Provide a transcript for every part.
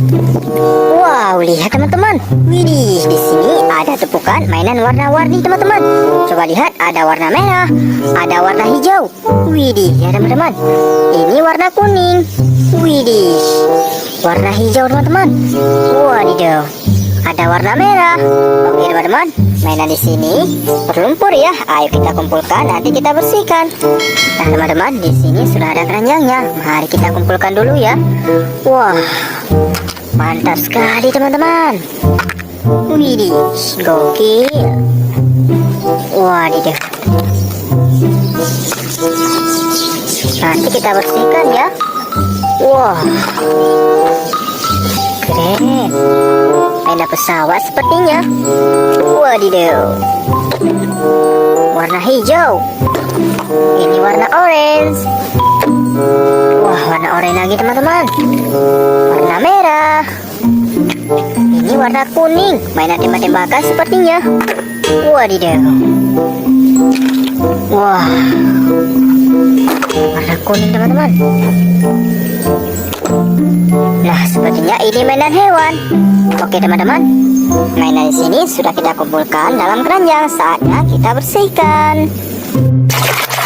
Wow, lihat teman-teman. Widih, di sini ada tumpukan mainan warna-warni teman-teman. Coba lihat, ada warna merah, ada warna hijau. Widih, ya teman-teman. Ini warna kuning. Widih, warna hijau teman-teman. Wadidaw, ada warna merah. Oke teman-teman, mainan di sini berlumpur ya. Ayo kita kumpulkan, nanti kita bersihkan. Nah teman-teman, di sini sudah ada keranjangnya. Mari kita kumpulkan dulu ya. Wah, mantap sekali teman-teman. Widih, gokil. Wadidaw. Nanti kita bersihkan ya. Wah, keren. Ada pesawat sepertinya. Wadidaw. Warna hijau. Ini warna orange. Wah, warna oranye lagi teman-teman. Warna merah. Ini warna kuning. Mainan tembak-tembakan sepertinya. Wadidaw. Wah, warna kuning teman-teman. Nah, sepertinya ini mainan hewan. Oke teman-teman, mainan di sini sudah kita kumpulkan dalam keranjang. Saatnya kita bersihkan.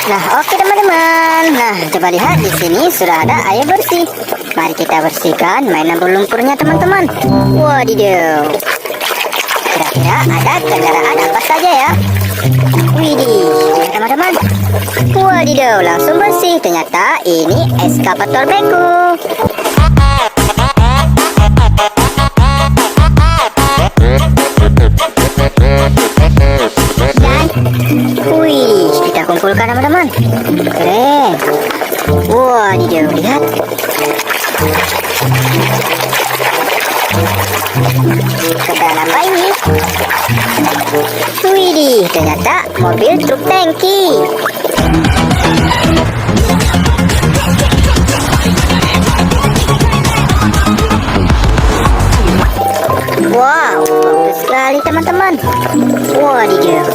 Nah, oke teman-teman. Nah, coba lihat di sini sudah ada air bersih. Mari kita bersihkan mainan berlumpurnya teman-teman. Wadidaw. Kira-kira ada kendaraan apa saja ya? Widih, ya teman-teman. Wadidaw, langsung bersih. Ternyata ini eskavator beku. Wih, kita kumpulkan teman-teman. Keren. Wadidaw, lihat. Kendaraan apa ini? Widih, ternyata mobil truk tangki. Wow, bagus sekali teman-teman. Wadidaw.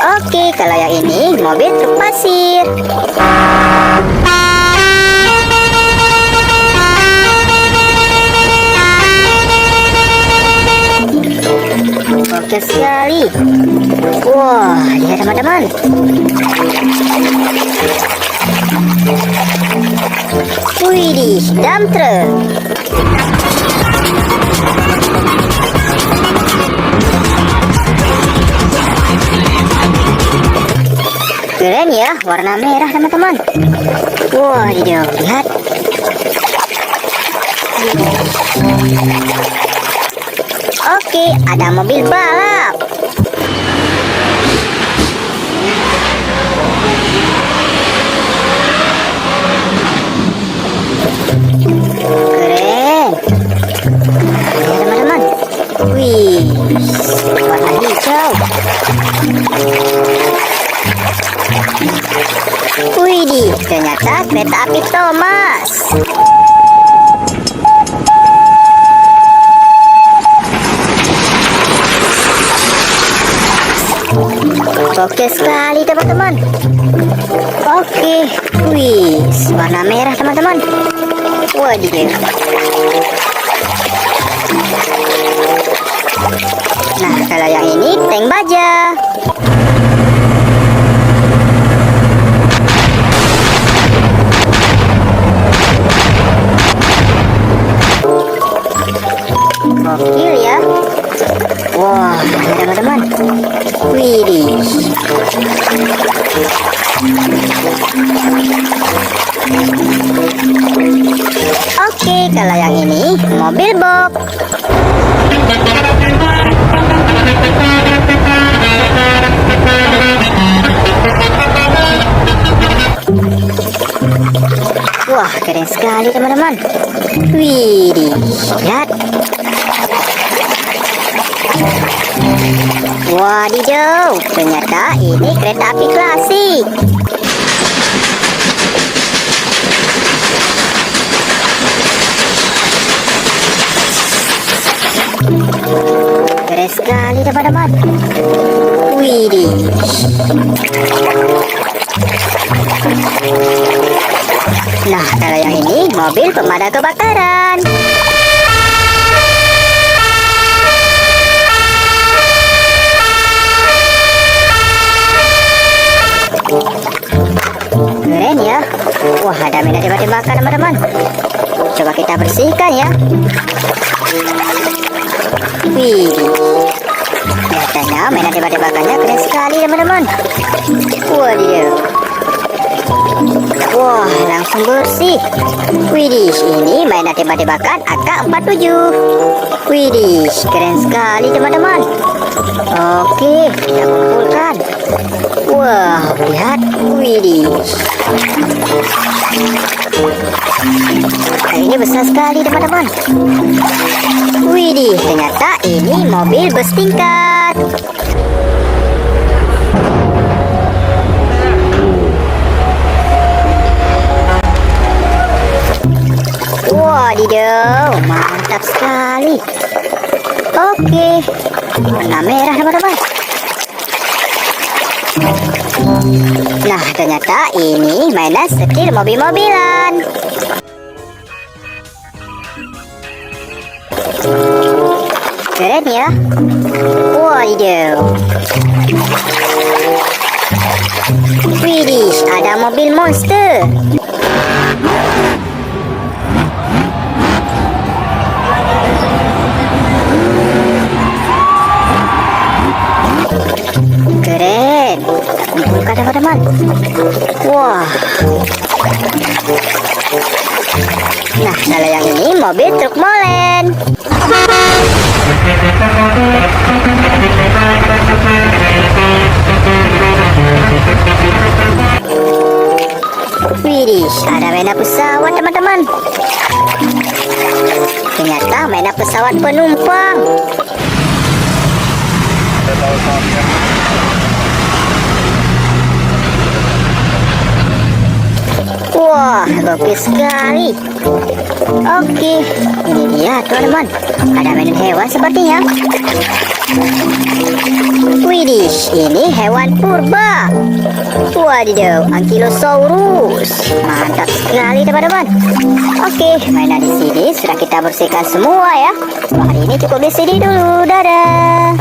Oke, kalau yang ini mobil truk pasir. Oke sekali. Wah, lihat teman-teman. Widih, dump truck. Keren ya, warna merah teman-teman. Wah, lihat. Oke, ada mobil balap. Keren. Ya teman-teman. Wih, warna hijau. Widih, ternyata kereta api Thomas. Oke sekali teman-teman. Oke, wih, warna merah teman-teman. Waduh. Nah, kalau yang ini tank baja. Gokil ya. Wah, teman-teman. Widih. Oke, kalau yang ini mobil box. Wah, keren sekali teman-teman. Widih, lihat. Wadidaw, ternyata ini kereta api klasik. Keren sekali teman-teman. Widih. Nah, kalau yang ini mobil pemadam kebakaran. Keren ya. Wah, ada mainan tembak-tembakan teman-teman. Coba kita bersihkan ya. Wih, kelihatannya mainan tembak-tembakannya keren sekali teman-teman. Waduh. Wah, langsung bersih. Widih, ini mainan tembak-tembakan AK-47. Widih, keren sekali teman-teman. Oke, kita kumpulkan. Wah, lihat. Widih. Ini besar sekali teman-teman. Widih, ternyata ini mobil bus tingkat. Wadidaw, mantap sekali. Oke, warna merah teman-teman. Nah, ternyata ini mainan setir mobil-mobilan. Keren ya. Wadidaw. Widih, ada mobil monster. Keren. Kita kumpulkan teman-teman. Wah. Nah, kalau yang ini mobil truk molen. Widih, ada mainan pesawat teman-teman. Ternyata mainan pesawat penumpang. Wah, bagus sekali. Oke, ini dia teman-teman. Ada mainan hewan sepertinya. Widih, ini hewan purba. Wadidaw, Ankylosaurus. Mantap sekali teman-teman. Oke, mainan di sini sudah kita bersihkan semua ya. Hari ini cukup di sini dulu. Dadah.